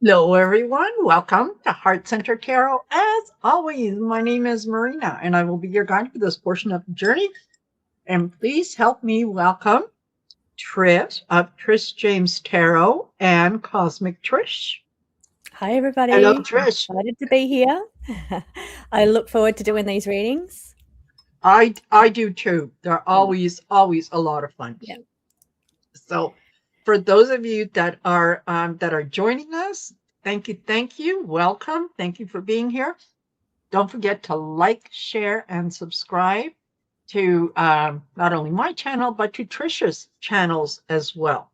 Hello, everyone. Welcome to Heart Center Tarot. As always, my name is Marina, and I will be your guide for this portion of the journey. And please help me welcome Trish of Trishe Jaimes Tarot and Cosmic Trish. Hi, Hello, everybody. Trish. Excited to be here. I look forward to doing these readings. I do too. They're always a lot of fun. Yeah. So, for those of you that are joining us, thank you, welcome, thank you for being here. Don't forget to like, share, and subscribe to not only my channel, but to Trisha's channels as well.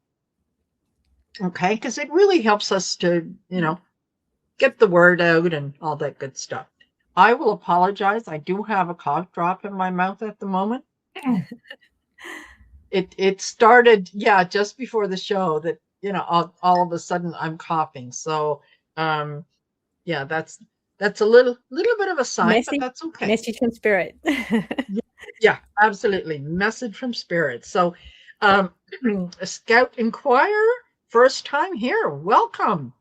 Okay, because it really helps us to, get the word out and all that good stuff. I will apologize. I do have a cough drop in my mouth at the moment. It started, just before the show that, all of a sudden I'm coughing. So, that's a little bit of a sign, but that's okay. Message from spirit. Yeah, absolutely. Message from spirit. So, Scout Inquirer, first time here. Welcome.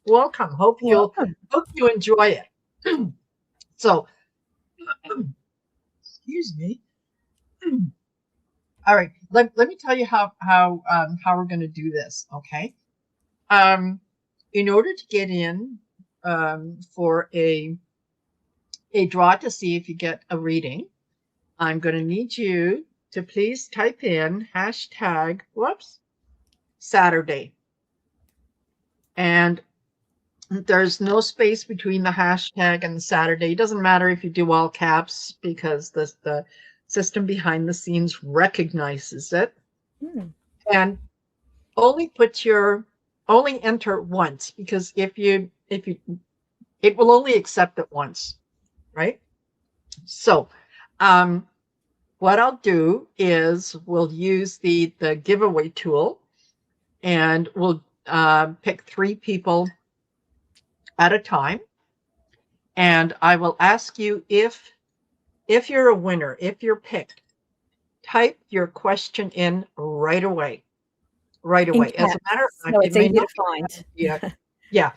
Hope you enjoy it. So, excuse me. All right. Let me tell you how we're going to do this. Okay. In order to get in for a draw to see if you get a reading, I'm going to need you to please type in hashtag Saturday. And there's no space between the hashtag and the Saturday. It doesn't matter if you do all caps because the system behind the scenes recognizes it. And only enter once, because if you it will only accept it once, right? So what I'll do is we'll use the giveaway tool, and we'll pick 3 people at a time, and I will ask you if you're a winner, if you're picked, type your question in right away. As a matter of fact, so it's easy to find. Yeah.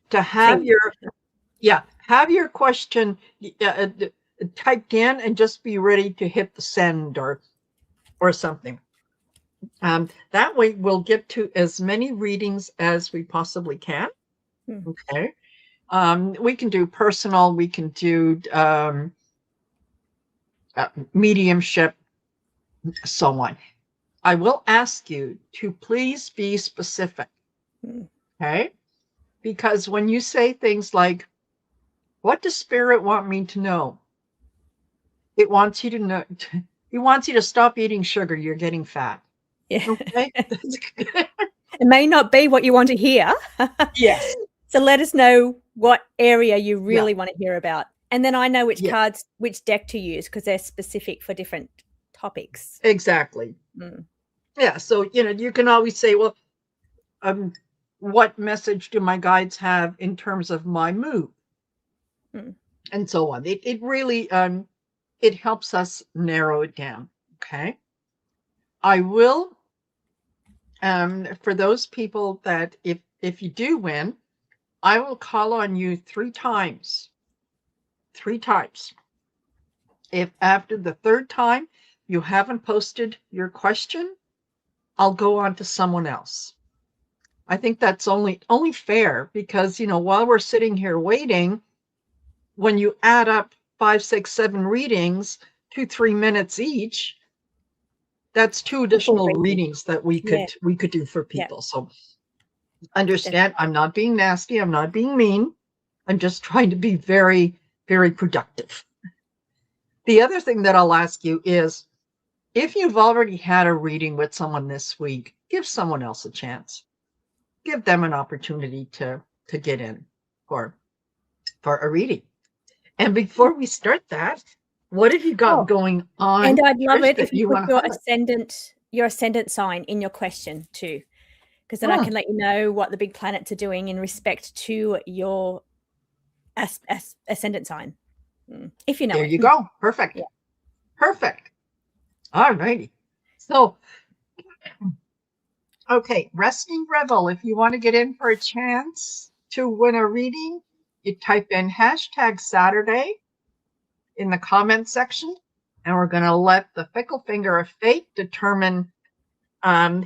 To have your question typed in, and just be ready to hit the send or something. That way we'll get to as many readings as we possibly can. Okay. We can do personal, we can do mediumship, so on. I will ask you to please be specific. Okay? Because when you say things like, what does spirit want me to know? It wants you to know, it wants you to stop eating sugar. You're getting fat. Yeah. Okay? It may not be what you want to hear. Yes. So let us know what area you really want to hear about. And then I know which cards, which deck to use, because they're specific for different topics. Exactly. Yeah. So, you can always say, well, what message do my guides have in terms of my mood? And so on. It really, it helps us narrow it down. Okay. I will, for those people that if you do win, I will call on you 3 times. 3 times. If after the 3rd time you haven't posted your question, I'll go on to someone else. I think that's only fair, because, while we're sitting here waiting, when you add up 5, 6, 7 readings, 2-3 minutes each, that's 2 additional readings that we could do for people. So understand, I'm not being nasty, I'm not being mean. I'm just trying to be very, very productive. The other thing that I'll ask you is, if you've already had a reading with someone this week, give someone else a chance. Give them an opportunity to get in for a reading. And before we start that, what have you got going on? And I'd love it if you put your ascendant sign in your question too, because then I can let you know what the big planets are doing in respect to your ascendant sign. If you know there you go. Perfect. Yeah. Perfect. All righty. So Okay, Resting Rebel, if you want to get in for a chance to win a reading, you type in hashtag Saturday in the comment section, and we're going to let the fickle finger of fate determine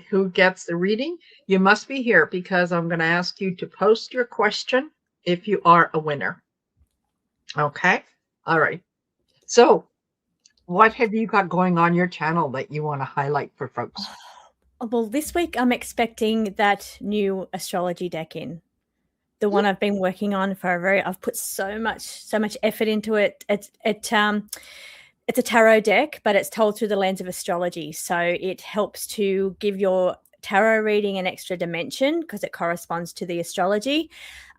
who gets the reading. You must be here because I'm going to ask you to post your question if you are a winner. Okay? All right. So, what have you got going on your channel that you want to highlight for folks? Well, this week I'm expecting that new astrology deck in. The one I've been working on I've put so much effort into it. It's a tarot deck, but it's told through the lens of astrology. So it helps to give your tarot reading an extra dimension because it corresponds to the astrology.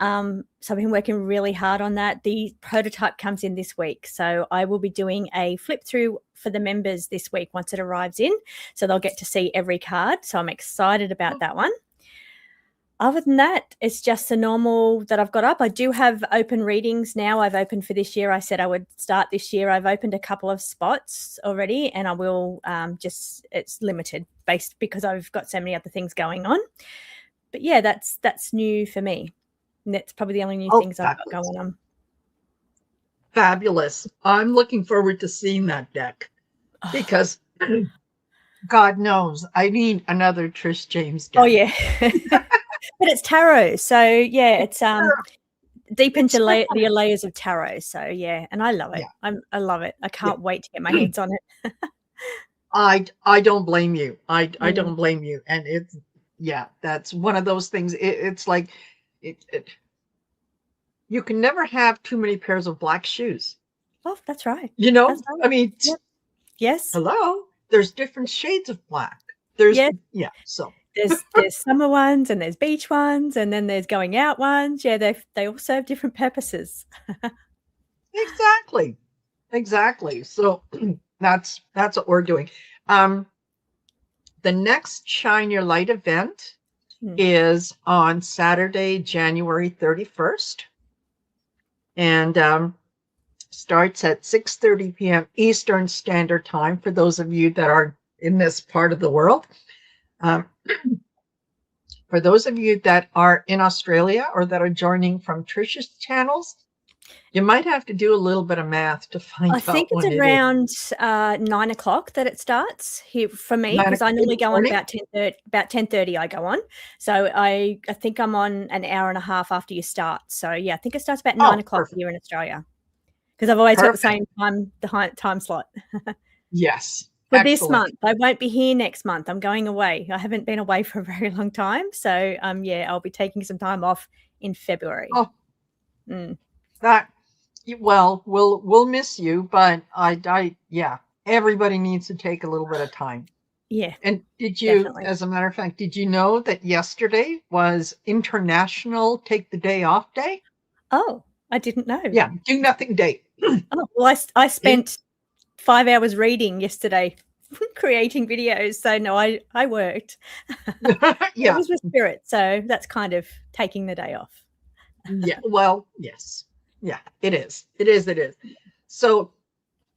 So I've been working really hard on that. The prototype comes in this week. So I will be doing a flip through for the members this week once it arrives in. So they'll get to see every card. So I'm excited about that one. Other than that, it's just the normal that I've got up. I do have open readings now. I've opened for this year. I said I would start this year. I've opened a couple of spots already, and I will it's limited based because I've got so many other things going on. But yeah, that's new for me. And that's probably the only new things I've got going on. Fabulous. I'm looking forward to seeing that deck because God knows I need another Trishe Jaimes deck. Oh, yeah. But it's tarot. So, yeah, it's deep into the layers of tarot. So, yeah, and I love it. Yeah. I love it. I can't wait to get my hands on it. I don't blame you. I don't blame you. And it's, that's one of those things. It's like, you can never have too many pairs of black shoes. Oh, that's right. You know, right. I mean, yes. Hello, there's different shades of black. There's, so. There's summer ones and there's beach ones and then there's going out ones. Yeah, they all serve different purposes. Exactly. So that's what we're doing. The next Shine Your Light event is on Saturday, January 31st. And starts at 6:30 p.m. Eastern Standard Time for those of you that are in this part of the world. For those of you that are in Australia or that are joining from Trishe's channels, you might have to do a little bit of math to find out. I think it's around 9 o'clock that it starts here for me because I normally go on about 10:30. About 10:30 I go on. So I think I'm on an hour and a half after you start. So yeah, I think it starts about 9 o'clock here in Australia because I've always got the same time slot. Yes. For this month, I won't be here next month. I'm going away. I haven't been away for a very long time. So I'll be taking some time off in February. Well, we'll miss you, but everybody needs to take a little bit of time. Yeah. And did you, as a matter of fact, did you know that yesterday was International Take the Day Off Day? Oh, I didn't know. Yeah, do nothing day. Oh, well, I spent 5 hours reading yesterday, creating videos. So no, I worked. It was with Spirit, so that's kind of taking the day off. Yeah. Well, yes. Yeah, it is. It is. So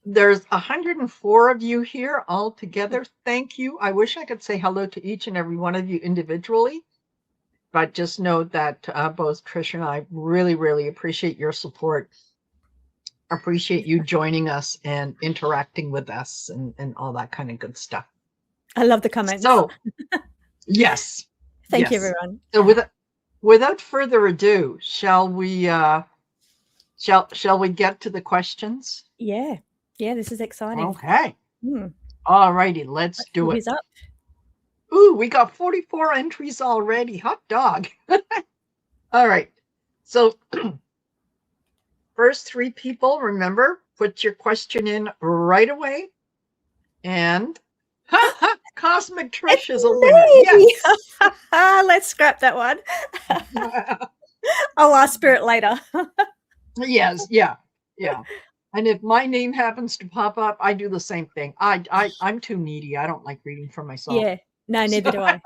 there's 104 of you here all together. Thank you. I wish I could say hello to each and every one of you individually, but just know that both Trishe and I really, really appreciate your support. Appreciate you joining us and interacting with us and all that kind of good stuff. I love the comments. So, yes. Thank you, everyone. So without further ado, shall we get to the questions? Yeah, this is exciting. Okay. All righty, let's do it. Up. Ooh, we got 44 entries already. Hot dog. All right. So first 3 people, remember, put your question in right away. And Cosmic Trish is a winner. Yes. Let's scrap that one. I'll ask Spirit later. Yes, yeah. And if my name happens to pop up, I do the same thing. I'm too needy. I don't like reading for myself. Yeah, no, neither do I.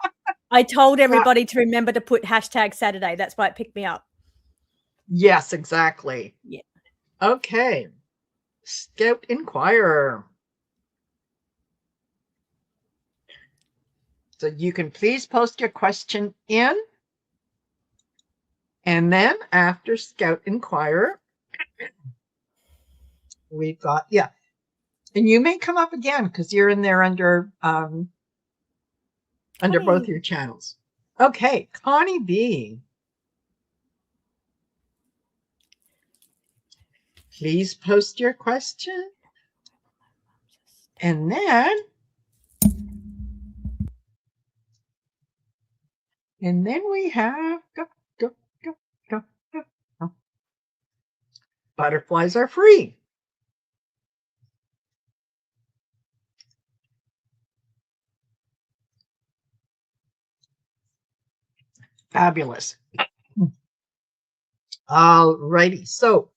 I told everybody to remember to put hashtag Saturday. That's why it picked me up. Yes, exactly. Yeah. Okay. Scout Inquirer. So you can please post your question in. And then after Scout Inquirer, we've got, yeah. And you may come up again because you're in there under both your channels. Okay, Connie B. Please post your question. And then we have butterflies are free. Fabulous. All righty. So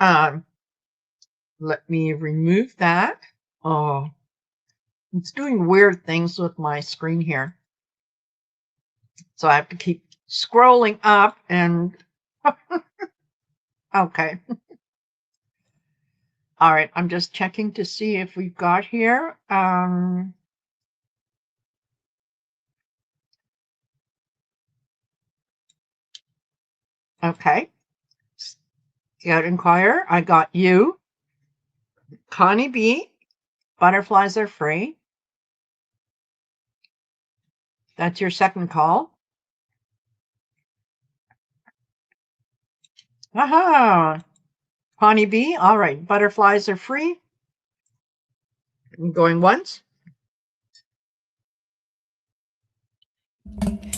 let me remove that. Oh, it's doing weird things with my screen here. So I have to keep scrolling up and okay. All right, I'm just checking to see if we've got here. Okay. Scout Inquirer, I got you. Connie B, butterflies are free. That's your second call. Aha. Connie B, all right, butterflies are free. I'm going once.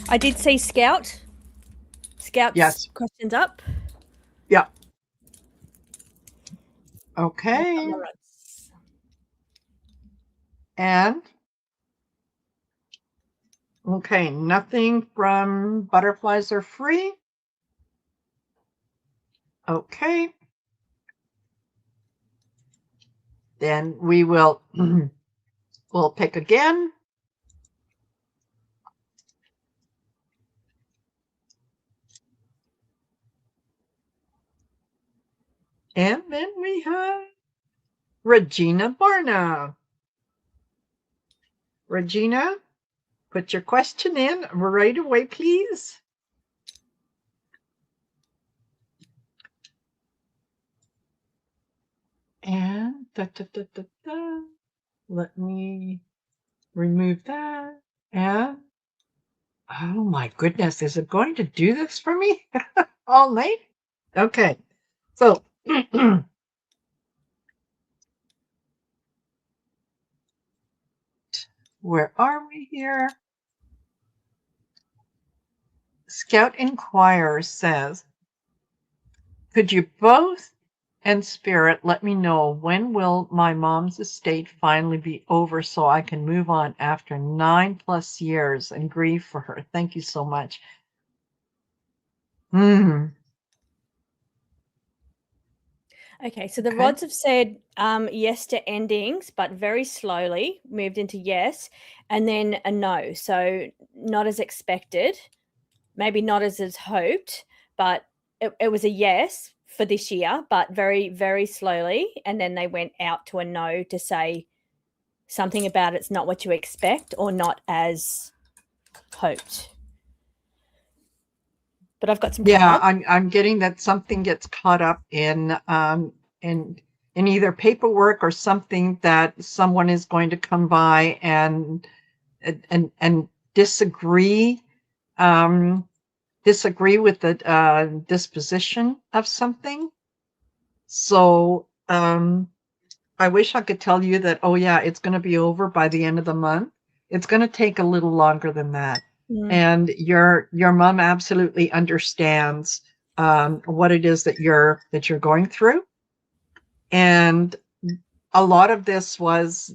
I did see Scout's yes. questions up. Yeah. Okay. And okay, nothing from butterflies are free. Okay. Then we will we'll pick again. And then we have Regina Barna. Regina, put your question in right away, please. And let me remove that. And oh my goodness, is it going to do this for me all night? Okay, so where are we here? Scout Inquirer says, could you both and Spirit let me know when will my mom's estate finally be over so I can move on after 9+ years and grieve for her? Thank you so much. Okay, so the rods have said yes to endings, but very slowly moved into yes, and then a no. So not as expected, maybe not as hoped, but it was a yes for this year, but very, very slowly. And then they went out to a no to say something about it's not what you expect or not as hoped. But I've got some cards. I'm getting that something gets caught up in either paperwork or something that someone is going to come by and disagree with the disposition of something. So I wish I could tell you that, oh yeah, it's going to be over by the end of the month. It's going to take a little longer than that. And your mom absolutely understands what it is that you're going through. And a lot of this was,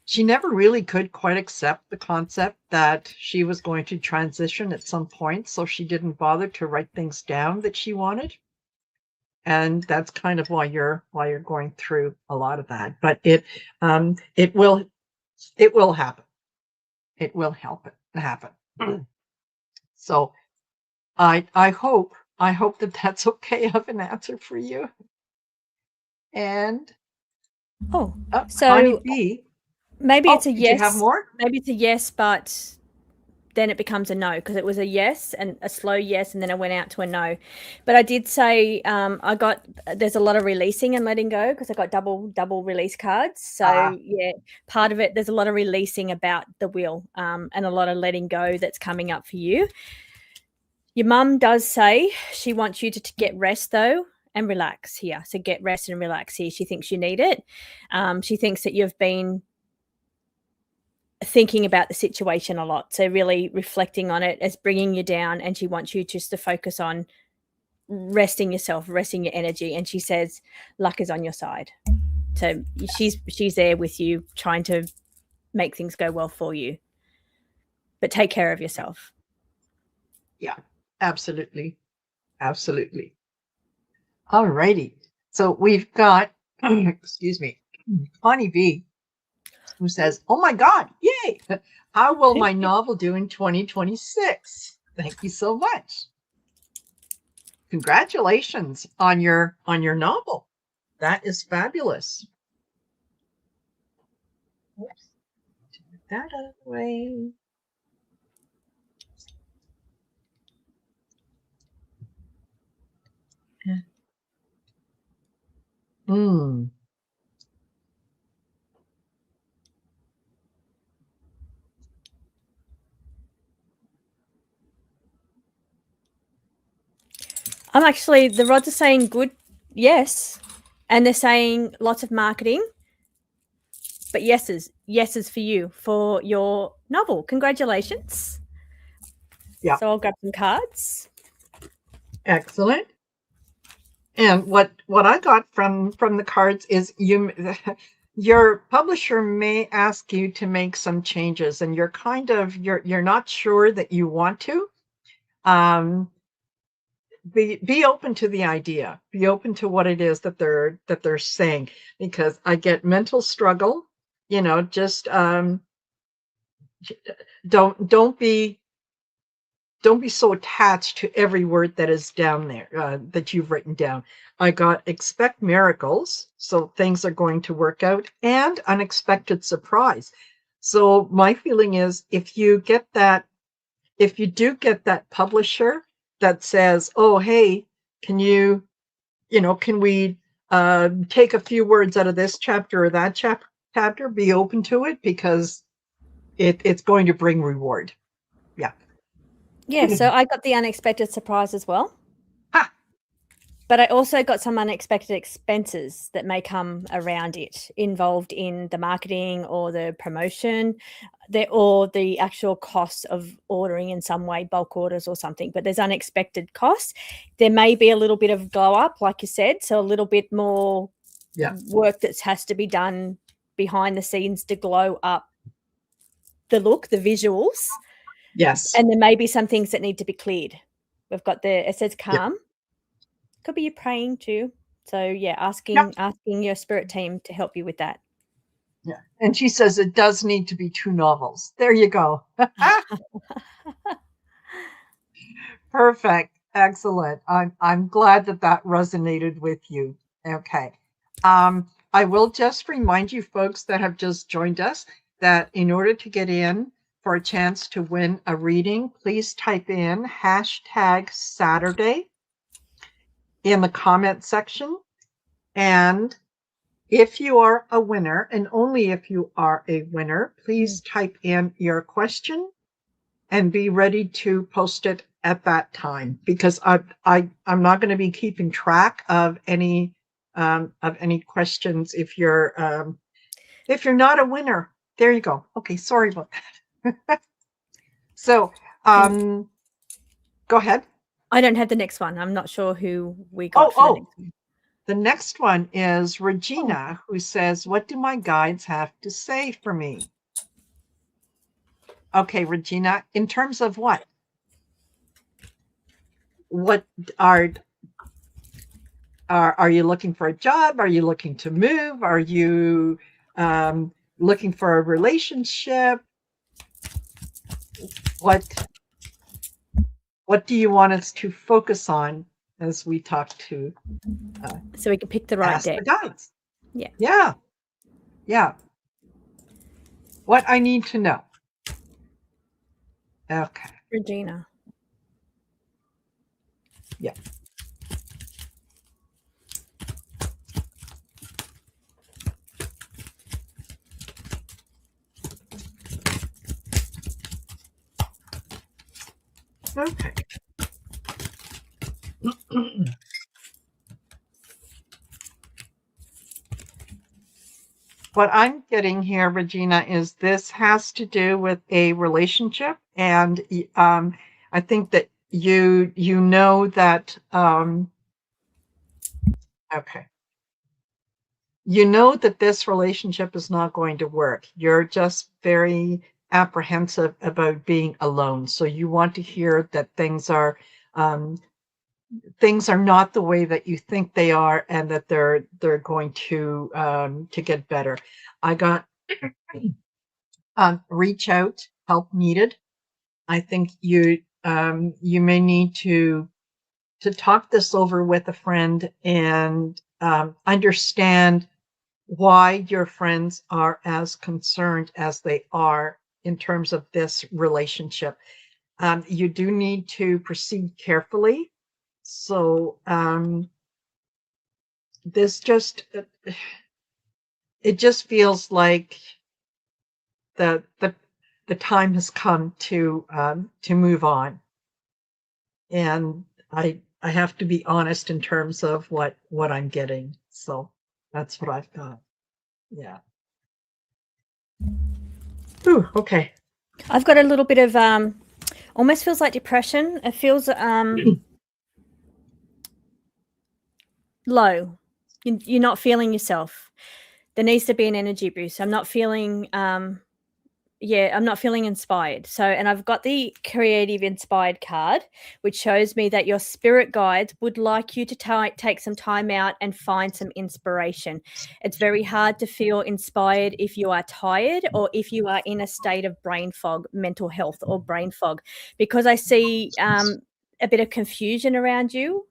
she never really could quite accept the concept that she was going to transition at some point, so she didn't bother to write things down that she wanted. And that's kind of why you're going through a lot of that. But it will happen. It will happen. So I hope that that's okay of an answer for you. And so Connie B. Maybe it's a yes. Did you have more? Maybe it's a yes, but then it becomes a no, because it was a yes and a slow yes, and then I went out to a no. But I did say there's a lot of releasing and letting go, because I got double release cards. So yeah, part of it, there's a lot of releasing about the wheel, and a lot of letting go that's coming up for you. Your mum does say she wants you to get rest though and relax here. So get rest and relax here. She thinks you need it. She thinks that you've been thinking about the situation a lot, so really reflecting on it as bringing you down, and she wants you just to focus on resting yourself, resting your energy. And she says luck is on your side, so she's there with you, trying to make things go well for you, but take care of yourself. Yeah, absolutely. All righty, so we've got excuse me, Connie B, who says, oh my God, yay! How will my novel do in 2026? Thank you so much. Congratulations on your novel. That is fabulous. Oops. Take that out of the way. Hmm. The rods are saying good, yes, and they're saying lots of marketing, but yeses for you for your novel. Congratulations. Yeah. So I'll grab some cards. Excellent. And what I got from the cards is your publisher may ask you to make some changes, and you're not sure that you want to. Be open to the idea. Be open to what it is that they're saying, because I get mental struggle. Just don't be so attached to every word that is down there, that you've written down. I got expect miracles, so things are going to work out, and unexpected surprise. So my feeling is, if you do get that publisher that says, oh, hey, can we take a few words out of this chapter or that chapter, be open to it, because it's going to bring reward. Yeah, so I got the unexpected surprise as well. But I also got some unexpected expenses that may come around it, involved in the marketing or the promotion, or the actual costs of ordering in some way, bulk orders or something. But there's unexpected costs. There may be a little bit of glow up, like you said, so a little bit more work that has to be done behind the scenes to glow up the look, the visuals. Yes. And there may be some things that need to be cleared. We've got it says calm. Yep. Could be you praying too. So yeah, asking your spirit team to help you with that. Yeah. And she says it does need to be 2 novels. There you go. Perfect. Excellent. I'm glad that resonated with you. Okay. I will just remind you folks that have just joined us that in order to get in for a chance to win a reading, please type in #Saturday in the comment section. And if you are a winner, and only if you are a winner, please type in your question and be ready to post it at that time, because I'm not going to be keeping track of any questions if you're not a winner. There you go. Okay, sorry about that. So go ahead. I don't have the next one. I'm not sure who we got for the next one. The next one is Regina, who says, what do my guides have to say for me? Okay, Regina, in terms of what? What are you looking for a job? Are you looking to move? Are you looking for a relationship? What do you want us to focus on as we talk to so we can pick the right deck? The guides. Yeah. What I need to know. Okay. Regina. Yeah. Okay. What I'm getting here, Regina, is this has to do with a relationship, and I think that you know that. Okay, you know that this relationship is not going to work. You're just very apprehensive about being alone, so you want to hear that um, things are not the way that you think they are, and that they're going to get better. I got reach out, help needed. I think you may need to talk this over with a friend and understand why your friends are as concerned as they are in terms of this relationship. You do need to proceed carefully. So this just it just feels like the the the time has come to move on, and I have to be honest in terms of what I'm getting. So that's what I've got. Yeah. Ooh, okay. I've got a little bit of almost feels like depression. It feels low. You're not feeling yourself. There needs to be an energy boost. I'm not feeling I'm not feeling inspired. So, and I've got the creative inspired card, which shows me that your spirit guides would like you to take some time out and find some inspiration. It's very hard to feel inspired if you are tired or if you are in a state of brain fog, mental health or brain fog, because I see a bit of confusion around you,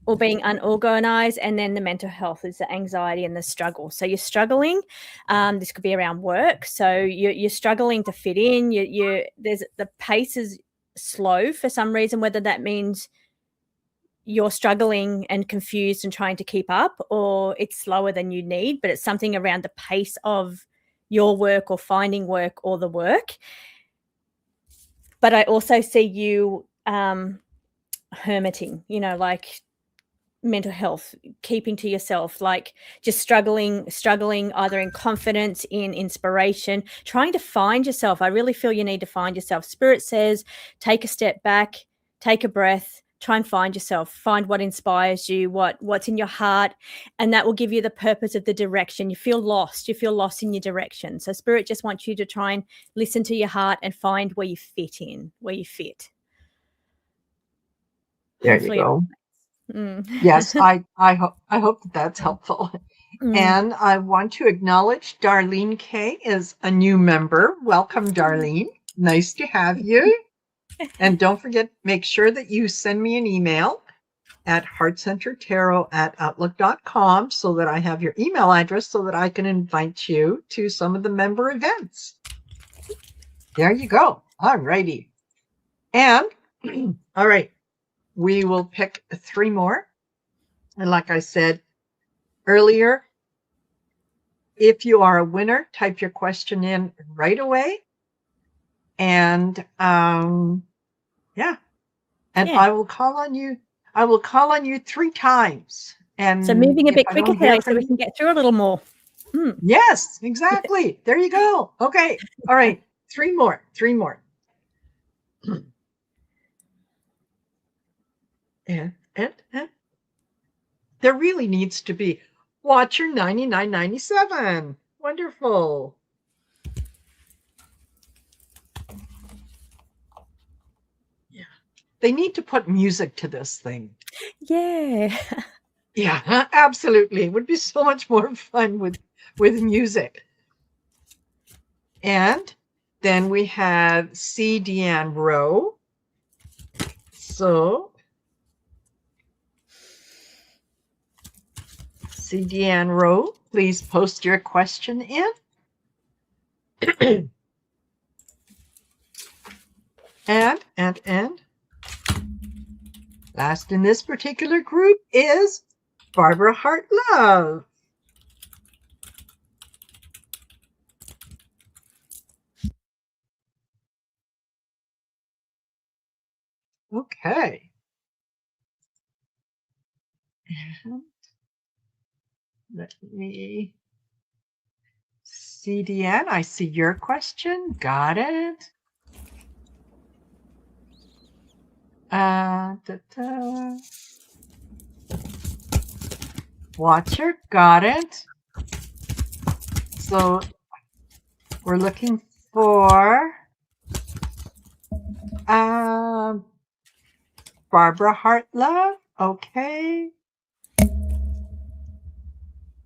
or being unorganized, and then the mental health is the anxiety and the struggle. So you're struggling. This could be around work. So you're struggling to fit in. There's the pace is slow for some reason, whether that means you're struggling and confused and trying to keep up, or it's slower than you need, but it's something around the pace of your work or finding work or the work. But I also see you hermiting, like mental health, keeping to yourself, like just struggling either in confidence, in inspiration, trying to find yourself. I really feel you need to find yourself. Spirit says take a step back, take a breath, try and find yourself, find what inspires you, what's in your heart, and that will give you the purpose of the direction. You feel lost in your direction, so Spirit just wants you to try and listen to your heart and find where you fit in, where you fit. There Hopefully you go. Mm. Yes, I hope that's helpful. And I want to acknowledge Darlene K is a new member. Welcome, Darlene. Nice to have you. And don't forget, make sure that you send me an email at heartcentertarot@outlook.com so that I have your email address so that I can invite you to some of the member events. There you go. All righty. And all right, we will pick 3 more. And like I said earlier, if you are a winner, type your question in right away. And yeah. And I will call on you. I will call on you 3 times. And so moving a bit I quicker today so we can get through a little more. Yes, exactly. There you go. Okay. All right. 3 more. And there really needs to be Watcher 9997. Wonderful. Yeah. They need to put music to this thing. Yeah. Yeah, absolutely. It would be so much more fun with music. And then we have C. Deanne Rowe. So C. Deanne Rowe, please post your question in. And last in this particular group is Barbara Hartlove. Okay. And let me see, Deanne. I see your question. Got it. Watcher, got it. So we're looking for Barbara Hartlove. Okay.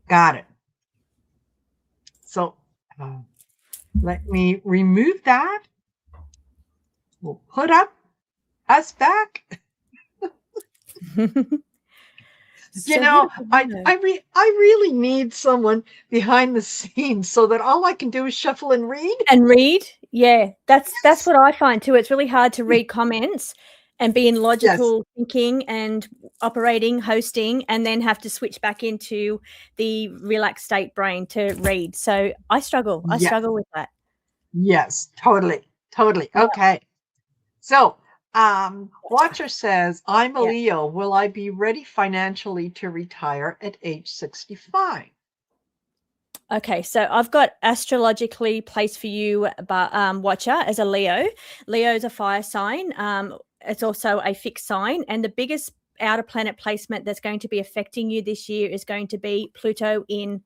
Got it. So let me remove that. We'll put up us back. You know, I really need someone behind the scenes so that all I can do is shuffle and read. And read, yeah, that's what I find too. It's really hard to read comments and be in logical thinking and operating, hosting, and then have to switch back into the relaxed state brain to read. So I struggle. I struggle with that. Yes, totally. Yeah. Okay. So Watcher says, I'm a Leo. Will I be ready financially to retire at age 65? Okay, so I've got astrologically placed for you, Watcher, as a Leo. Leo is a fire sign. It's also a fixed sign. And the biggest outer planet placement that's going to be affecting you this year is going to be Pluto in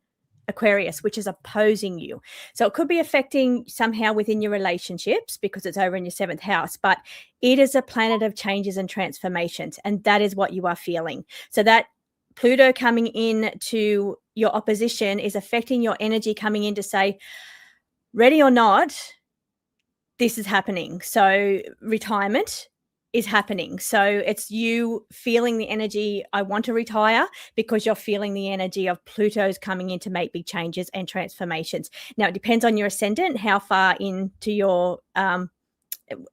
Aquarius, which is opposing you. So it could be affecting somehow within your relationships because it's over in your 7th house, but it is a planet of changes and transformations, and that is what you are feeling. So that Pluto coming in to your opposition is affecting your energy coming in to say, ready or not, this is happening. So retirement is happening. So it's you feeling the energy, I want to retire, because you're feeling the energy of Pluto's coming in to make big changes and transformations. Now, it depends on your ascendant, how far into your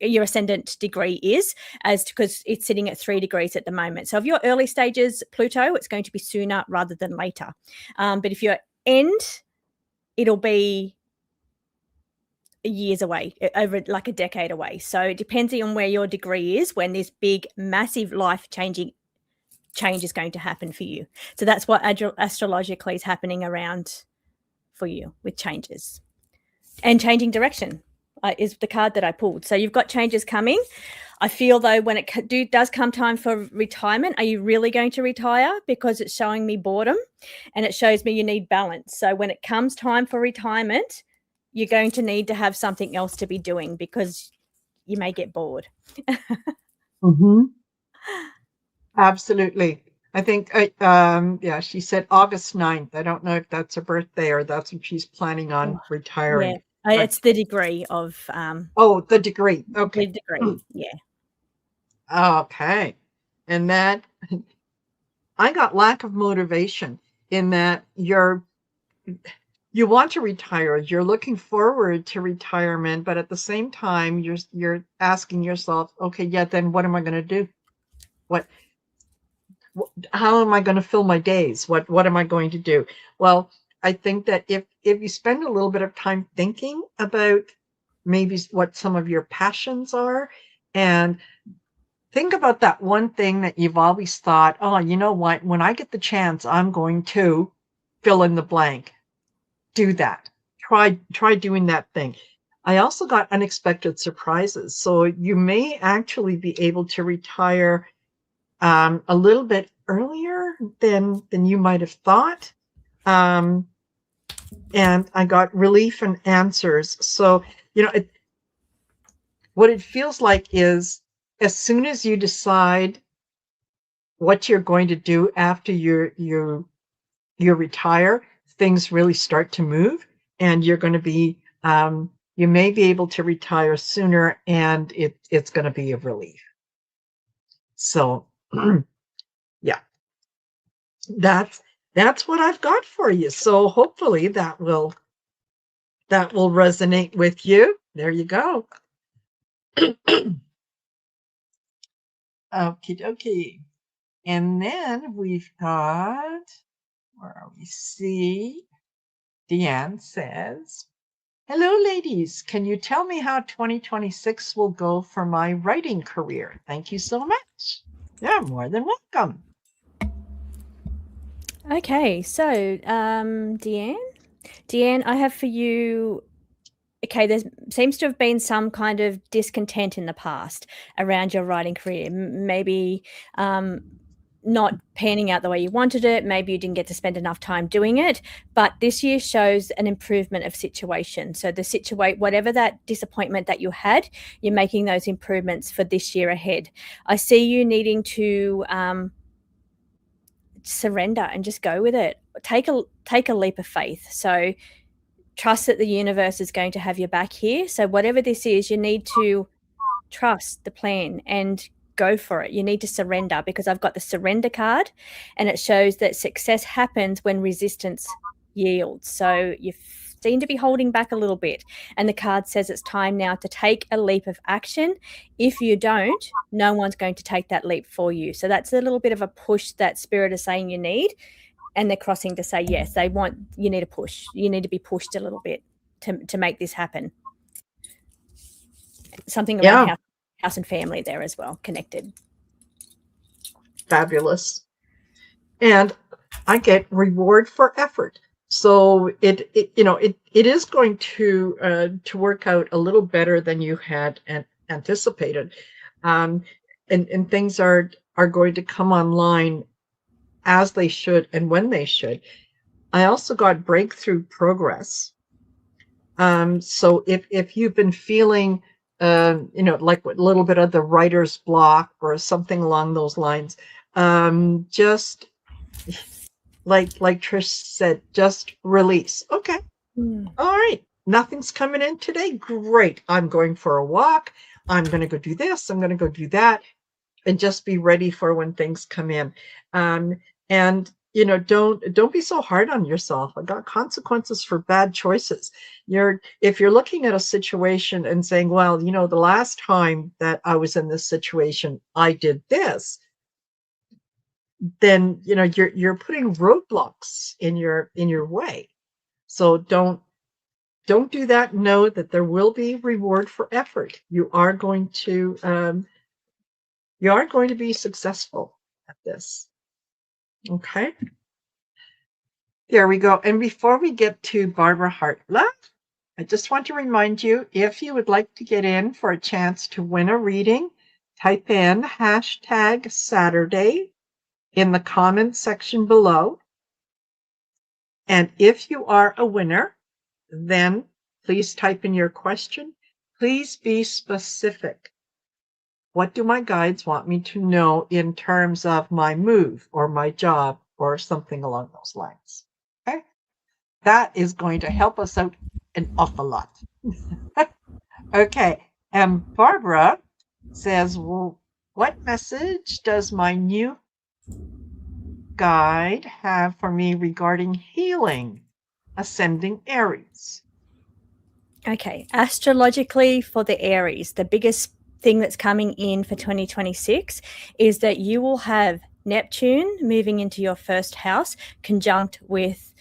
ascendant degree is, as because it's sitting at 3 degrees at the moment. So if you're early stages Pluto, it's going to be sooner rather than later. But if you're end, it'll be years away, over like a decade away. So depending on where your degree is, when this big, massive life-changing change is going to happen for you. So that's what astrologically is happening around for you with changes. And changing direction is the card that I pulled. So you've got changes coming. I feel though when it does come time for retirement, are you really going to retire? Because it's showing me boredom and it shows me you need balance. So when it comes time for retirement, you're going to need to have something else to be doing because you may get bored. Mm-hmm. Absolutely. I think, she said August 9th. I don't know if that's her birthday or that's when she's planning on retiring. Yeah, it's the degree of... the degree. Okay. The degree, yeah. Okay. And that, I got lack of motivation in that you want to retire, you're looking forward to retirement, but at the same time, you're asking yourself, okay, yeah, then what am I going to do? How am I going to fill my days? What am I going to do? Well, I think that if you spend a little bit of time thinking about maybe what some of your passions are, and think about that one thing that you've always thought, oh, you know what, when I get the chance, I'm going to fill in the blank. Do that. Try doing that thing. I also got unexpected surprises. So you may actually be able to retire a little bit earlier than you might have thought. And I got relief and answers. So, what it feels like is as soon as you decide what you're going to do after you retire, things really start to move, and you're going to be you may be able to retire sooner, and it's going to be a relief. So yeah, that's what I've got for you. So hopefully that will that will resonate with you. There you go. Okie dokie. And then we've got, where are we? See, Deanne says, hello, ladies. Can you tell me how 2026 will go for my writing career? Thank you so much. Yeah, more than welcome. Okay, so Deanne, I have for you. Okay, there seems to have been some kind of discontent in the past around your writing career. Maybe not panning out the way you wanted it. Maybe you didn't get to spend enough time doing it. But this year shows an improvement of situation. So whatever that disappointment that you had, you're making those improvements for this year ahead. I see you needing to surrender and just go with it. Take a leap of faith. So trust that the universe is going to have your back here. So whatever this is, you need to trust the plan and go for it. You need to surrender, because I've got the surrender card, and it shows that success happens when resistance yields. So you seem to be holding back a little bit, and the card says it's time now to take a leap of action. If you don't, no one's going to take that leap for you. So that's a little bit of a push that Spirit is saying you need, and they're crossing to say yes, you need to push. You need to be pushed a little bit to make this happen. Something around house and family there as well, connected. Fabulous. And I get reward for effort. So it is going to work out a little better than you had anticipated, and things are going to come online as they should and when they should. I also got breakthrough progress. So if you've been feeling like a little bit of the writer's block or something along those lines, just like Trish said, just release. Okay. All right. Nothing's coming in today. Great. I'm going for a walk. I'm going to go do this. I'm going to go do that. And just be ready for when things come in. And don't be so hard on yourself. I got consequences for bad choices. If you're looking at a situation and saying, well, the last time that I was in this situation, I did this, then you're putting roadblocks in your way. So don't do that. Know that there will be reward for effort. You are going to be successful at this. Okay. There we go. And before we get to Barbara Hartlove, I just want to remind you, if you would like to get in for a chance to win a reading, type in #Saturday in the comments section below. And if you are a winner, then please type in your question. Please be specific. What do my guides want me to know in terms of my move or my job or something along those lines? Okay. That is going to help us out an awful lot. Okay. And Barbara says, well, what message does my new guide have for me regarding healing ascending Aries? Okay. Astrologically, for the Aries, the biggest thing that's coming in for 2026 is that you will have Neptune moving into your first house conjunct with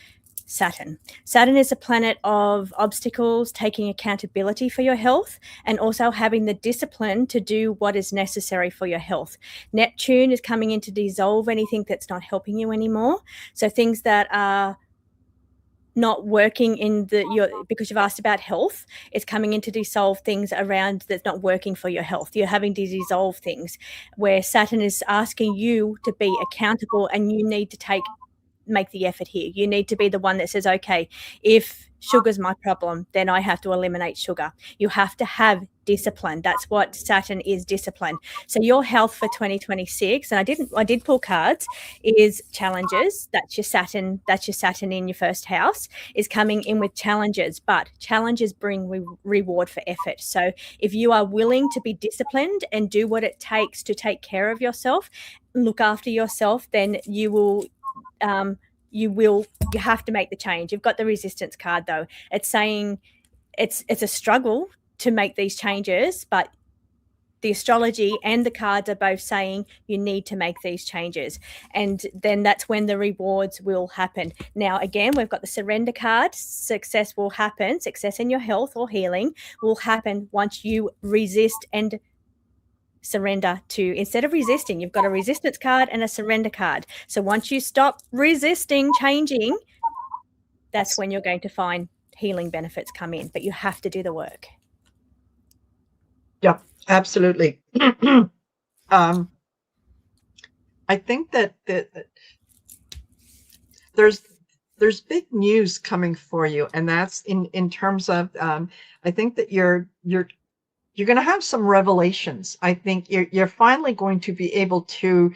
Saturn. Saturn is a planet of obstacles, taking accountability for your health, and also having the discipline to do what is necessary for your health. Neptune is coming in to dissolve anything that's not helping you anymore. So things that are not working because you've asked about health, it's coming in to dissolve things around that's not working for your health. You're having to dissolve things where Saturn is asking you to be accountable, and you need to make the effort here. You need to be the one that says, okay, if sugar's my problem, then I have to eliminate sugar. You have to have discipline. That's what Saturn is, discipline. So your health for 2026, and I did pull cards, is challenges. That's your Saturn in your first house, is coming in with challenges, but challenges bring reward for effort. So if you are willing to be disciplined and do what it takes to take care of yourself, look after yourself, then you have to make the change. You've got the resistance card though. It's saying it's a struggle to make these changes, but the astrology and the cards are both saying you need to make these changes. And then that's when the rewards will happen. Now, again, we've got the surrender card. Success will happen. Success in your health or healing will happen once you resist and surrender to, instead of resisting, you've got a resistance card and a surrender card. So once you stop resisting changing, that's when you're going to find healing benefits come in, but you have to do the work. Yeah, absolutely. I think that there's big news coming for you, and that's in terms of I think that you're going to have some revelations. I think you're finally going to be able to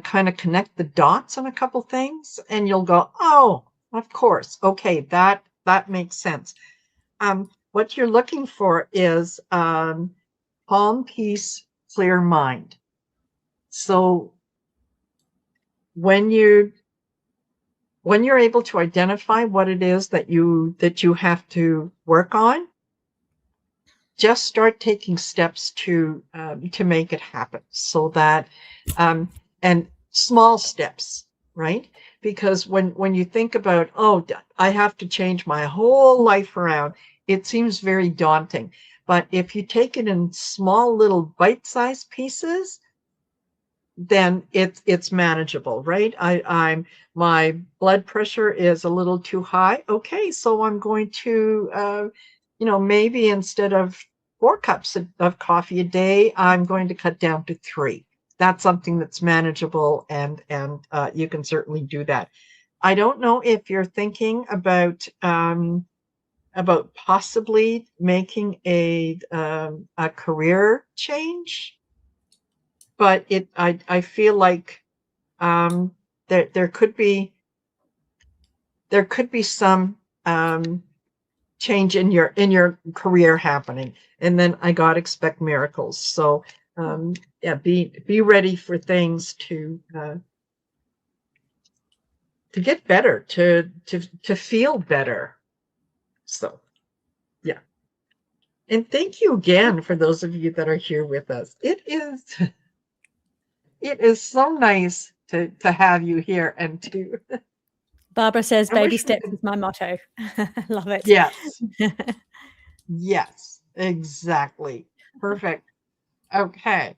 kind of connect the dots on a couple things, and you'll go, oh, of course, okay, that makes sense. What you're looking for is calm, peace, clear mind. So when you're able to identify what it is that you have to work on, just start taking steps to make it happen. So that and small steps, right? Because when you think about, oh, I have to change my whole life around, it seems very daunting. But if you take it in small little bite-sized pieces, then it's manageable, right? I'm my blood pressure is a little too high. Okay, so I'm going to maybe instead of 4 cups of coffee a day, I'm going to cut down to 3. That's something that's manageable, and you can certainly do that. I don't know if you're thinking about possibly making a career change, but I feel like there could be some change in your career happening, and then I got to expect miracles. So yeah, be ready for things to get better, to feel better. So yeah, and thank you again for those of you that are here with us. It is so nice to have you here, and to Barbara says baby steps is my motto. Love it. Yes. Yes, exactly. Perfect. Okay.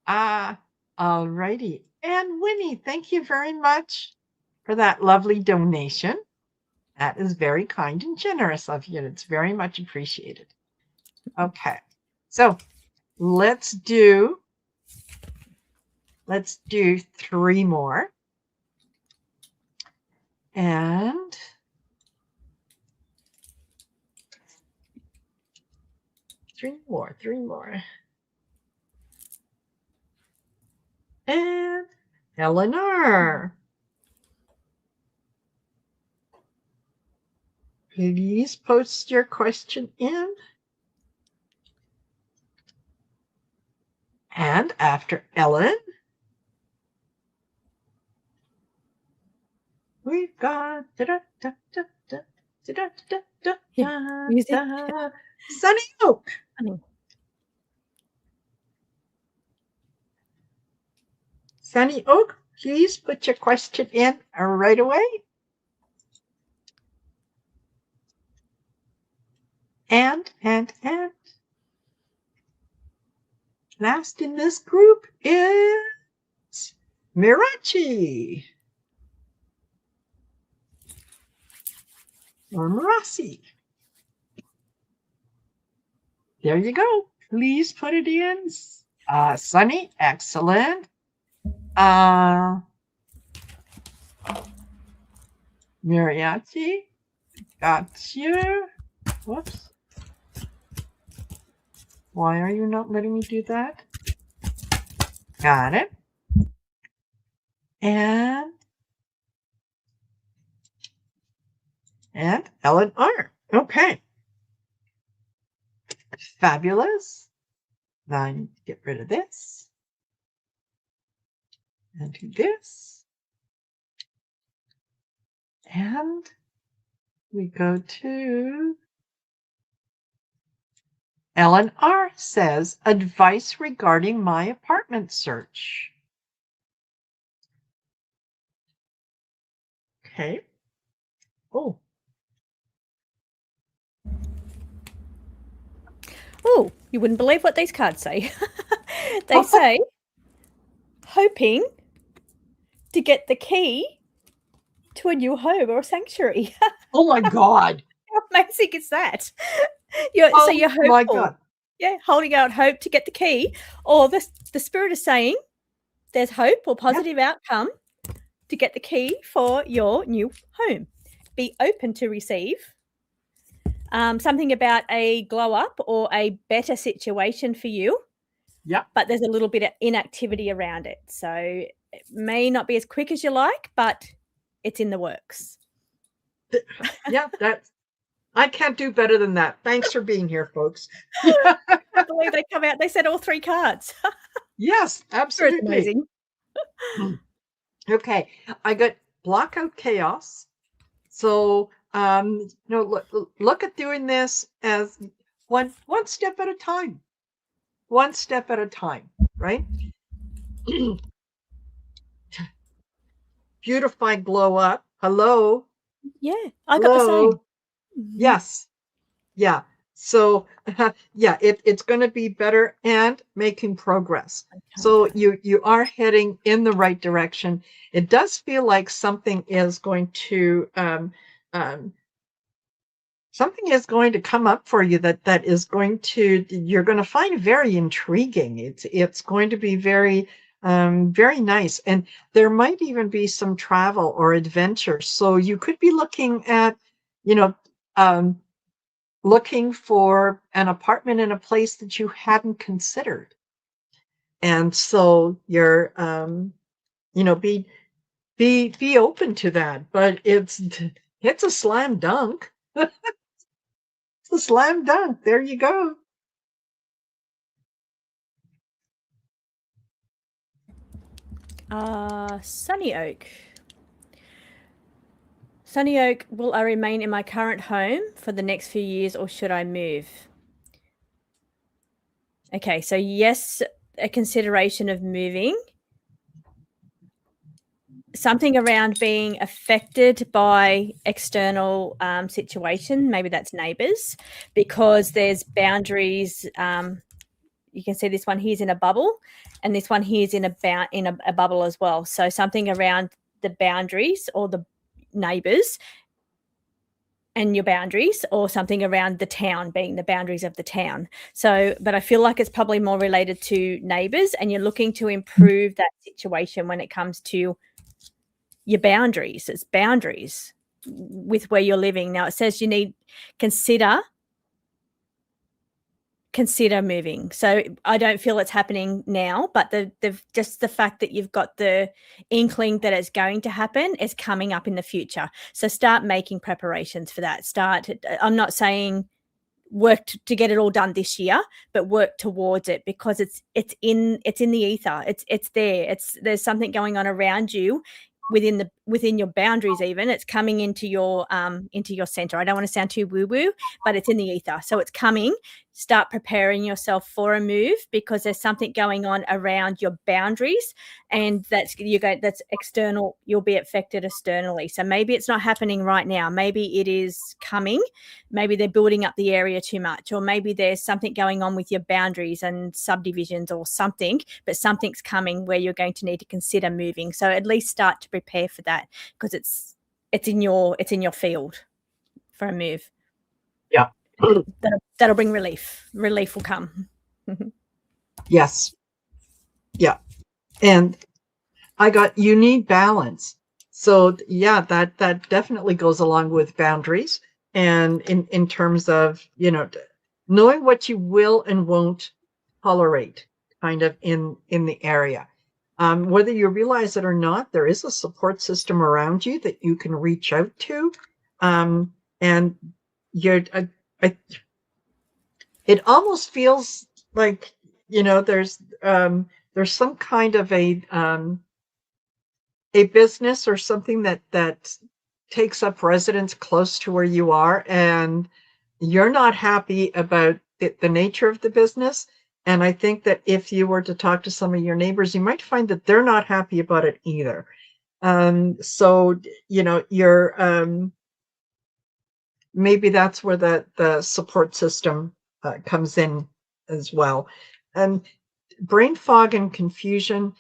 All righty. And Winnie, thank you very much for that lovely donation. That is very kind and generous of you. It's very much appreciated. Okay. So let's do 3 more. And three more. And Eleanor, please post your question in. And after Ellen, we've got music. Sunny Oak. Sunny Oak, please put your question in right away. And last in this group is Mirachi. Or Marasi. There you go. Please put it in. Sunny, excellent. Miriachi, got you. Whoops. Why are you not letting me do that? Got it. And Ellen R. Okay. Fabulous. Now I need to get rid of this. And do this. And we go to Ellen R. says, advice regarding my apartment search. Okay. Oh. Oh, you wouldn't believe what these cards say. They say, hoping to get the key to a new home or a sanctuary. Oh my God. How amazing is that? Oh so you're hopeful. My God. Yeah, holding out hope to get the key. Or the spirit is saying there's hope or positive outcome to get the key for your new home. Be open to receive. Something about a glow up or a better situation for you. Yeah. But there's a little bit of inactivity around it. So it may not be as quick as you like, but it's in the works. Yeah, I can't do better than that. Thanks for being here, folks. I can't believe they come out. They said all 3 cards. Yes, absolutely. Amazing. Okay, I got block out chaos. So look at doing this as one step at a time. One step at a time, right? Beautify, glow up. Hello. Yeah, I got the same. Yes. Yeah. So yeah, it's going to be better and making progress. So you are heading in the right direction. It does feel like something is going to come up for you that is going to, you're going to find very intriguing. It's going to be very very nice, and there might even be some travel or adventure. So you could be looking at, looking for an apartment in a place that you hadn't considered. And so you're, be open to that, but it's a slam dunk. It's a slam dunk. There you go. Sunny Oak. Sunny Oak, will I remain in my current home for the next few years or should I move? Okay, so yes, a consideration of moving. Something around being affected by external situation, maybe that's neighbours, because there's boundaries. You can see this one here's in a bubble, and this one here's in a bubble as well. So something around the boundaries or the neighbours and your boundaries, or something around the town being the boundaries of the town. So, but I feel like it's probably more related to neighbours, and you're looking to improve that situation when it comes to your boundaries. It's boundaries with where you're living. Now it says you need consider moving. So I don't feel it's happening now, but the just the fact that you've got the inkling that it's going to happen is coming up in the future. So start making preparations for that. I'm not saying work to get it all done this year, but work towards it, because it's in the ether. It's there. There's something going on around you within your boundaries. Even it's coming into your center. I don't want to sound too woo woo, but it's in the ether, so it's coming. Start preparing yourself for a move, because there's something going on around your boundaries, and that's external. You'll be affected externally. So maybe it's not happening right now. Maybe it is coming. Maybe they're building up the area too much, or maybe there's something going on with your boundaries and subdivisions or something, but something's coming where you're going to need to consider moving. So at least start to prepare for that, because it's in your field for a move. Yeah. That'll bring relief. Relief will come. Yes. Yeah. And I got, you need balance. So yeah, that definitely goes along with boundaries, and in terms of, knowing what you will and won't tolerate kind of in the area. Whether you realize it or not, there is a support system around you that you can reach out to. And you're, it almost feels like, there's some kind of a business or something that takes up residence close to where you are, and you're not happy about the nature of the business. And I think that if you were to talk to some of your neighbors, you might find that they're not happy about it either. So, you're, maybe that's where the support system comes in as well. And brain fog and confusion,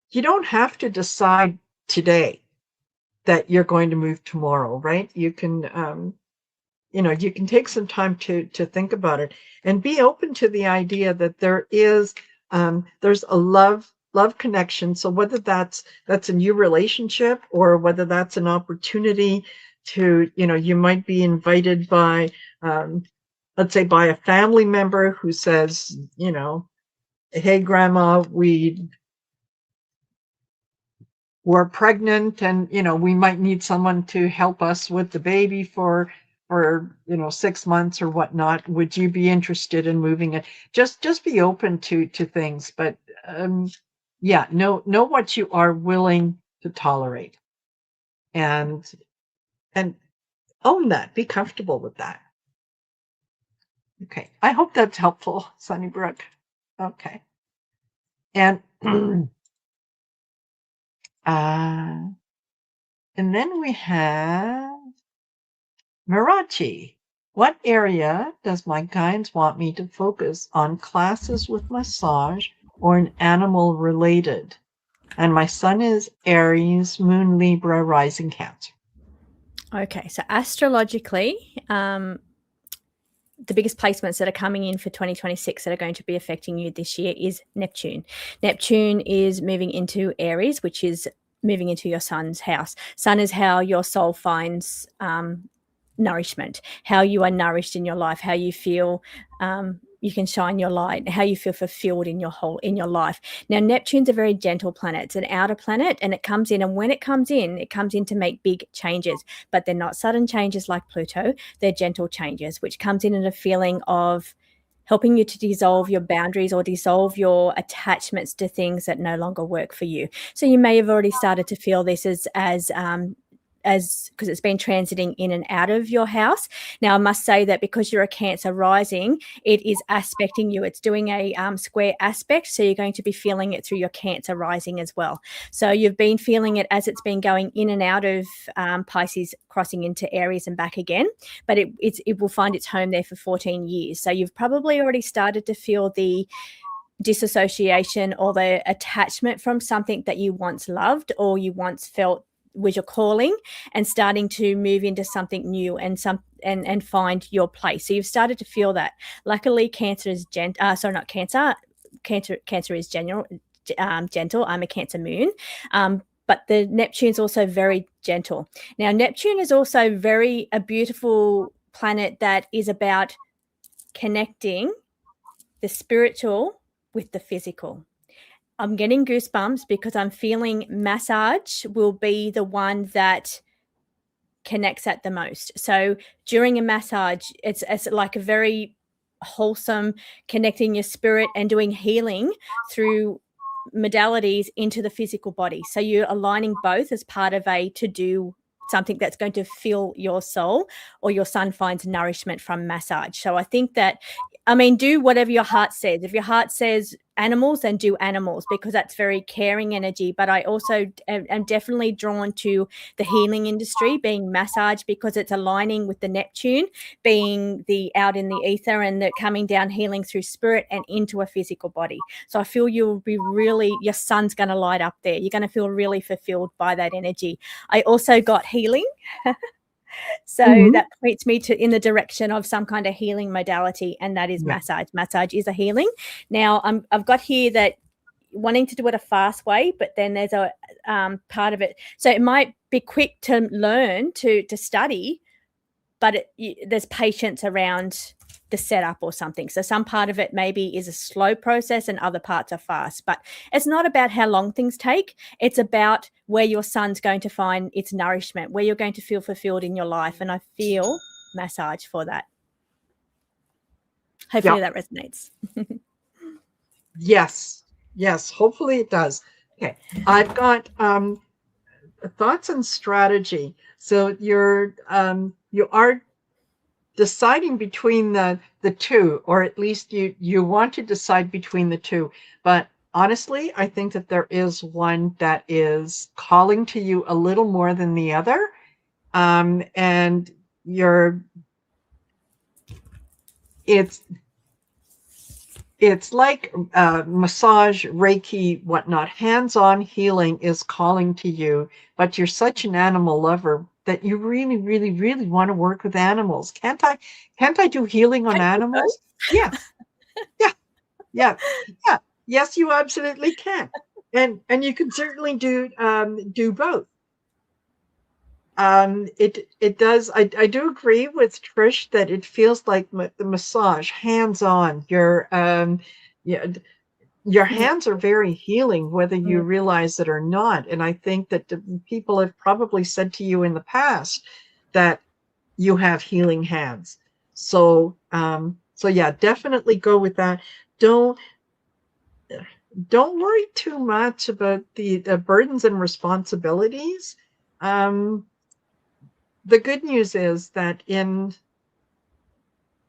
you don't have to decide today that you're going to move tomorrow, right? You can, you can take some time to think about it and be open to the idea that there's a love connection. So whether that's a new relationship or whether that's an opportunity to, you might be invited by, let's say by a family member who says, hey, grandma, we're pregnant and, we might need someone to help us with the baby for 6 months or whatnot. Would you be interested in moving it? Just be open to things, but know what you are willing to tolerate and own that. Be comfortable with that. Okay. I hope that's helpful, Sunnybrook. Okay. And and then we have Mirachi. What area does my guides want me to focus on? Classes with massage or an animal related? And my sun is Aries, moon Libra, rising Cancer. Okay, so astrologically, the biggest placements that are coming in for 2026 that are going to be affecting you this year is Neptune. Neptune is moving into Aries, which is moving into your sun's house. Sun is how your soul finds nourishment, how you are nourished in your life, how you feel you can shine your light, how you feel fulfilled in your life. Now, Neptune's a very gentle planet. It's an outer planet, and it comes in, and when it comes in to make big changes, but they're not sudden changes like Pluto. They're gentle changes, which comes in a feeling of helping you to dissolve your boundaries or dissolve your attachments to things that no longer work for you. So you may have already started to feel this as because it's been transiting in and out of your house. Now, I must say that because you're a Cancer rising, it is aspecting you. It's doing a square aspect, so you're going to be feeling it through your Cancer rising as well. So you've been feeling it as it's been going in and out of Pisces, crossing into Aries and back again, but it will find its home there for 14 years. So you've probably already started to feel the disassociation or the attachment from something that you once loved or you once felt was your calling, and starting to move into something new and find your place. So you've started to feel that. Luckily, Cancer is Cancer is gentle. I'm a Cancer moon. But the Neptune's also very gentle. Now, Neptune is also a beautiful planet that is about connecting the spiritual with the physical. I'm getting goosebumps because I'm feeling massage will be the one that connects that the most. So during a massage, it's like a very wholesome, connecting your spirit and doing healing through modalities into the physical body. So you're aligning both as part of to do something that's going to fill your soul, or your sun finds nourishment from massage. So I think that, do whatever your heart says. If your heart says animals, then do animals, because that's very caring energy. But I also am definitely drawn to the healing industry, being massage, because it's aligning with the Neptune, being the out in the ether and the coming down, healing through spirit and into a physical body. So I feel you'll be your sun's going to light up there. You're going to feel really fulfilled by that energy. I also got healing. So that points me in the direction of some kind of healing modality, and that is massage. Massage is a healing. Now, I've got here that wanting to do it a fast way, but then there's a part of it. So it might be quick to learn, to study, but there's patience around the setup or something. So some part of it maybe is a slow process and other parts are fast. But it's not about how long things take. It's about where your sun's going to find its nourishment, where you're going to feel fulfilled in your life. And I feel massage for that. Hopefully that resonates. Yes. Hopefully it does. Okay. I've got thoughts and strategy. So you are deciding between the two, or at least you want to decide between the two. But honestly, I think that there is one that is calling to you a little more than the other. And it's like massage, Reiki, whatnot. Hands-on healing is calling to you, but you're such an animal lover that you really, really, really want to work with animals. Can't I do healing on animals? Yes. Yeah. Yeah. Yeah. Yes, you absolutely can. And you can certainly do both. It does. I do agree with Trish that it feels like the massage, hands on. Yeah, your hands are very healing, whether you realize it or not. And I think that people have probably said to you in the past that you have healing hands. So, so yeah, definitely go with that. Don't worry too much about the burdens and responsibilities. Um, the good news is that in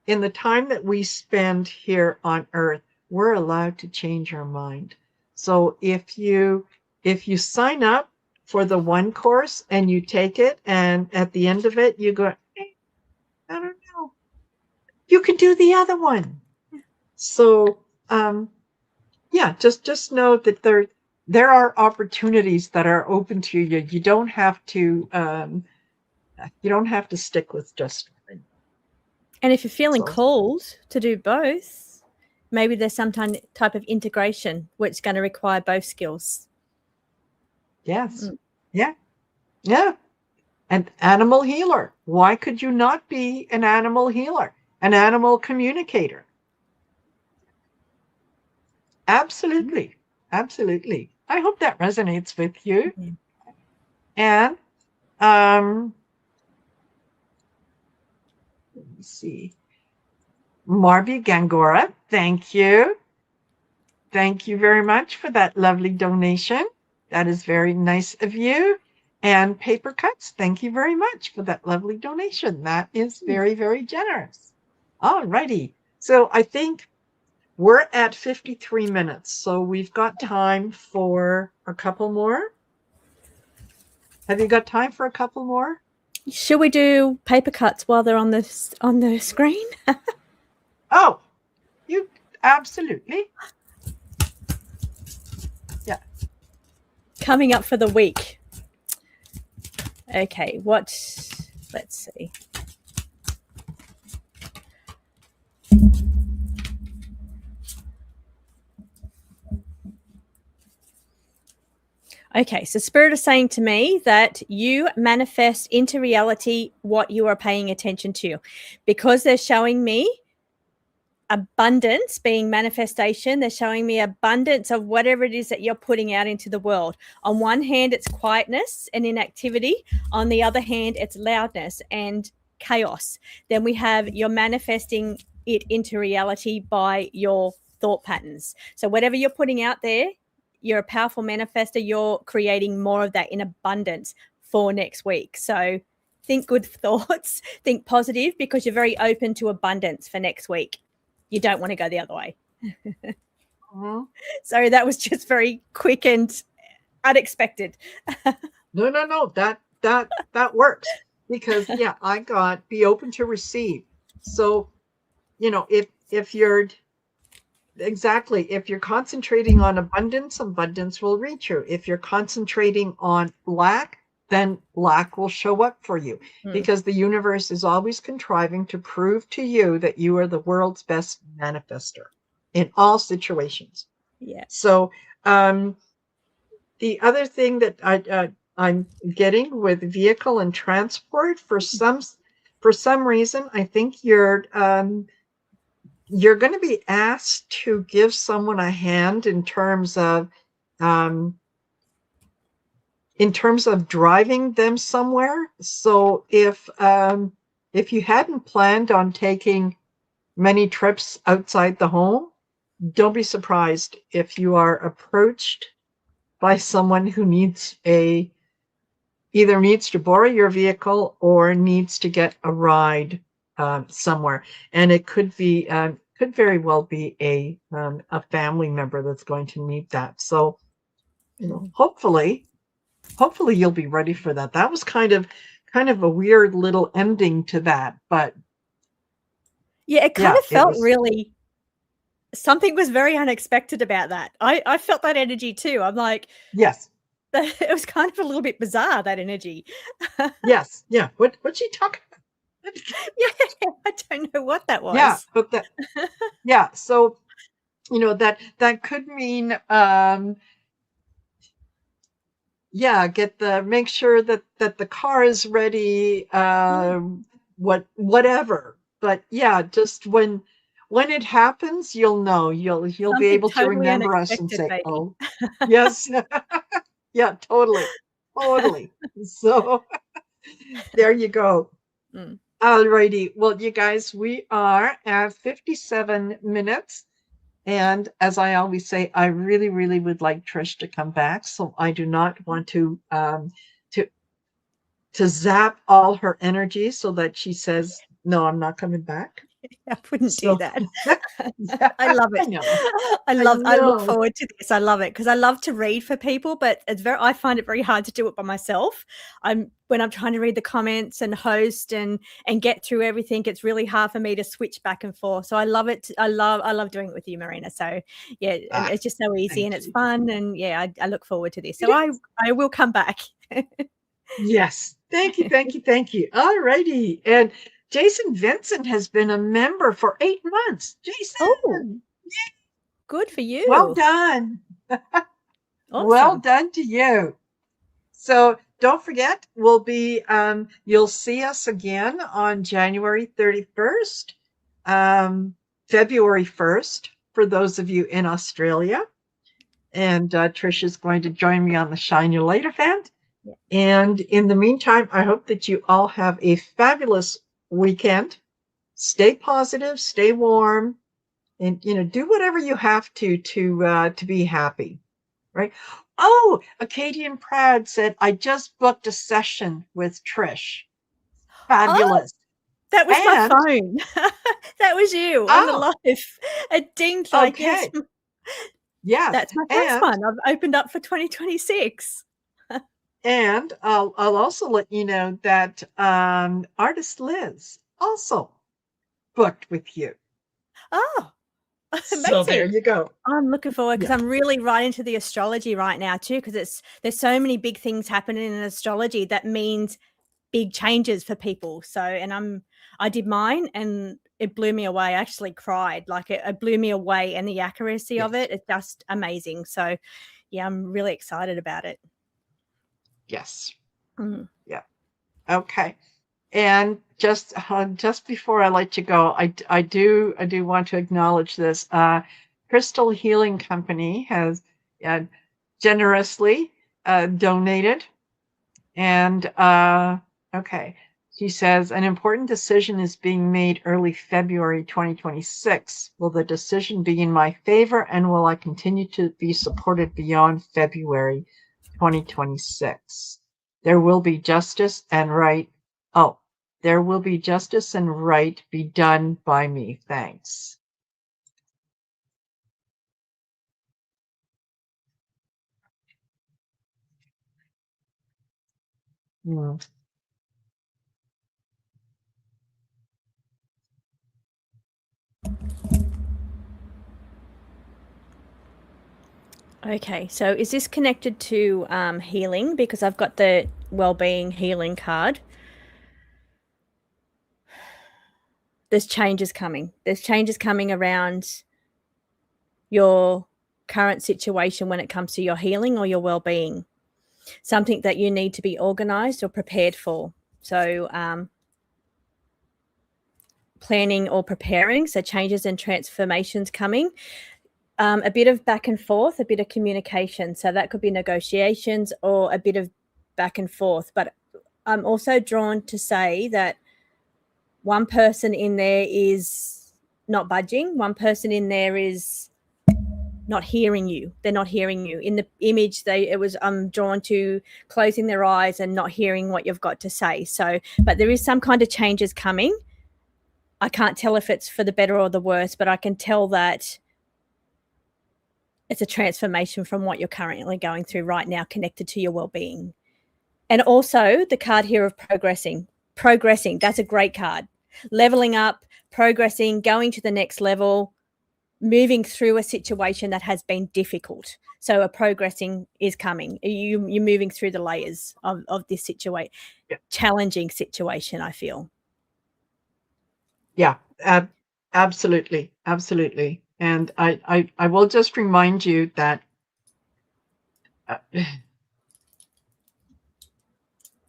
the time that we spend here on earth, we're allowed to change our mind. So if you sign up for the one course and you take it, and at the end of it you go, hey, I don't know, you can do the other one. So yeah, just know that there are opportunities that are open to you. You don't have to stick with just one. And if you're feeling called to do both, maybe there's some type of integration which is going to require both skills. Yes. Yeah. Yeah. An animal healer. Why could you not be an animal healer? An animal communicator? Absolutely. Absolutely. I hope that resonates with you. And let me see. Marby Gangora, thank you. Thank you very much for that lovely donation. That is very nice of you. And Paper Cuts, thank you very much for that lovely donation. That is very, very generous. All righty. So I think we're at 53 minutes. So we've got time for a couple more. Have you got time for a couple more? Should we do paper cuts while they're on the screen? Oh, you absolutely. Yeah. Coming up for the week. Okay, let's see. Okay, so Spirit is saying to me that you manifest into reality what you are paying attention to, because they're showing me abundance being manifestation. They're showing me abundance of whatever it is that you're putting out into the world. On one hand, it's quietness and inactivity. On the other hand, it's loudness and chaos. Then we have you're manifesting it into reality by your thought patterns. So whatever you're putting out there, you're a powerful manifester. You're creating more of that in abundance for next week. So think good thoughts, think positive, because you're very open to abundance for next week. You don't want to go the other way. So that was just very quick and unexpected. No. That works, because yeah, I got be open to receive. So, if you're concentrating on abundance, abundance will reach you. If you're concentrating on lack, then lack will show up for you, because the universe is always contriving to prove to you that you are the world's best manifester in all situations. Yeah. So the other thing that I'm getting with vehicle and transport, for some reason, I think you're going to be asked to give someone a hand in terms of driving them somewhere. So if you hadn't planned on taking many trips outside the home, don't be surprised if you are approached by someone who either needs to borrow your vehicle or needs to get a ride somewhere, and it could very well be a family member that's going to need that. So, hopefully you'll be ready for that. That was kind of a weird little ending to that, but yeah, it kind of felt really, something was very unexpected about that. I felt that energy too. I'm like, yes, it was kind of a little bit bizarre, that energy. yes, yeah. What's she talking about? Yeah, I don't know what that was. Yeah, but yeah. So, that could mean, make sure that the car is ready, whatever. But yeah, just when it happens, you'll know, you'll be able to remember us and say, maybe. oh, yes. Yeah, totally. So there you go. All righty. Well, you guys, we are at 57 minutes. And as I always say, I really, really would like Trish to come back. So I do not want to zap all her energy so that she says, no, I'm not coming back. I wouldn't do that. Yeah, I love it. I look forward to this. I love it because I love to read for people, but I find it very hard to do it by myself. When I'm trying to read the comments and host and get through everything, it's really hard for me to switch back and forth. So I love it. I love doing it with you, Marina. So yeah, and it's just so easy and it's fun. And yeah, I look forward to this. So I will come back. Yes. Thank you. All righty. And Jason Vincent has been a member for 8 months. Jason. Oh, good for you. Well done. Awesome. Well done to you. So don't forget, you'll see us again on January 31st, February 1st, for those of you in Australia. And Trish is going to join me on the Shine Your Light event. Yeah. And in the meantime, I hope that you all have a fabulous weekend. Stay positive, stay warm, and do whatever you have to be happy, right? Oh, Acadian Proud said, I just booked a session with Trish. Fabulous. Oh, that was my phone. That was you on the live. It dinged like, okay. Yes. That's my first one. I've opened up for 2026. And I'll also let you know that artist Liz also booked with you. Oh, amazing. So there you go. I'm looking forward because I'm really right into the astrology right now too, because there's so many big things happening in astrology that means big changes for people. So, and I did mine and it blew me away. I actually cried. Like it blew me away, and the accuracy of it is just amazing. So yeah, I'm really excited about it. Yes. Yeah. Okay. And just before I let you go, I do want to acknowledge this. Crystal Healing Company has generously donated, and okay, she says an important decision is being made early February 2026. Will the decision be in my favor, and will I continue to be supported beyond February 2026? There will be justice and right. Oh, there will be justice and right be done by me. Thanks. Okay, so is this connected to healing? Because I've got the well-being healing card. There's changes coming. There's changes coming around your current situation when it comes to your healing or your well-being. Something that you need to be organized or prepared for. So planning or preparing, so changes and transformations coming. A bit of back and forth, a bit of communication. So that could be negotiations or a bit of back and forth. But I'm also drawn to say that one person in there is not budging. One person in there is not hearing you. They're not hearing you. In the image, I'm drawn to closing their eyes and not hearing what you've got to say. So, but there is some kind of changes coming I can't tell if it's for the better or the worse, but I can tell that it's a transformation from what you're currently going through right now, connected to your well-being. And also the card here of progressing. Progressing, that's a great card. Leveling up, progressing, going to the next level, moving through a situation that has been difficult. So a progressing is coming. You're moving through the layers of this situation, challenging situation, I feel. Yeah, absolutely. Absolutely. And I will just remind you that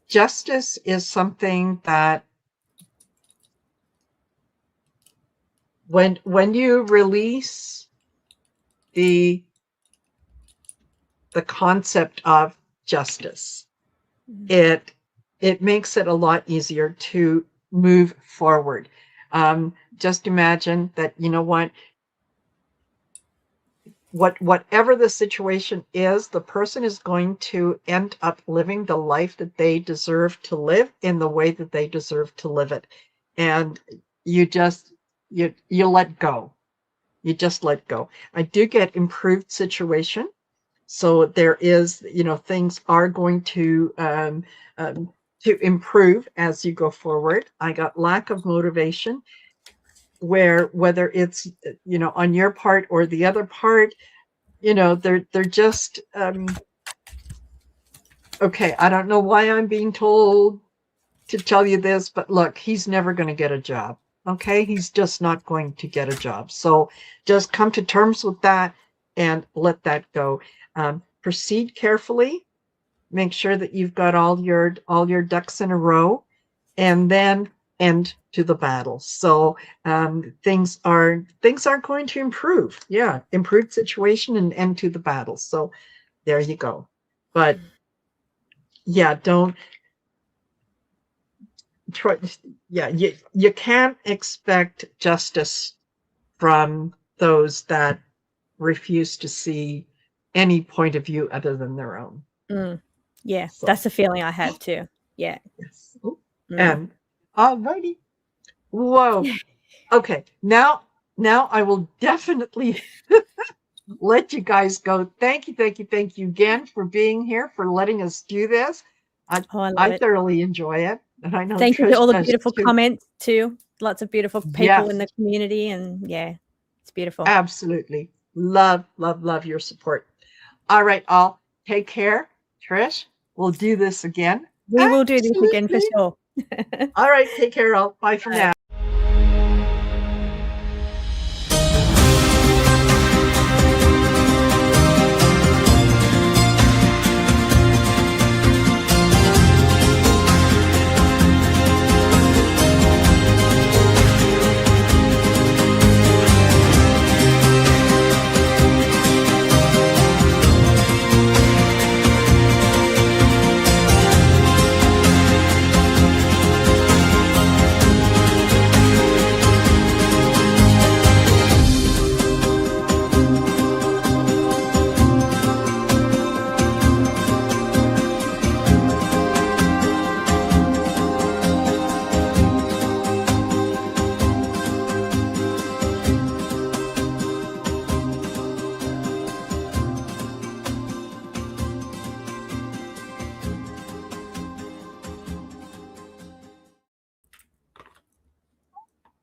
justice is something that when you release the concept of justice, it makes it a lot easier to move forward. Just imagine that, you know whatever the situation is, the person is going to end up living the life that they deserve to live in the way that they deserve to live it. And you just, you let go. You just let go. I do get improved situation. So there is, things are going to improve as you go forward. I got lack of motivation, whether it's, on your part or the other part, they're just, okay, I don't know why I'm being told to tell you this, but look, he's never going to get a job. Okay. He's just not going to get a job. So just come to terms with that and let that go. Proceed carefully. Make sure that you've got all your ducks in a row, and then end to the battle. So things are going to improve. Yeah, improved situation and end to the battle. So there you go. But yeah, don't try. Yeah, you can't expect justice from those that refuse to see any point of view other than their own. Yeah, so that's the feeling I have too. Yeah. Yes. And alrighty. Whoa. Okay. Now I will definitely let you guys go. Thank you again for being here, for letting us do this. I thoroughly enjoy it. And I know thank you for all the beautiful comments too. Lots of beautiful people in the community, and yeah, it's beautiful. Absolutely. Love your support. All right, all take care. Trish, we'll do this again. We will do this again for sure. All right, take care all. Bye for now.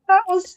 That was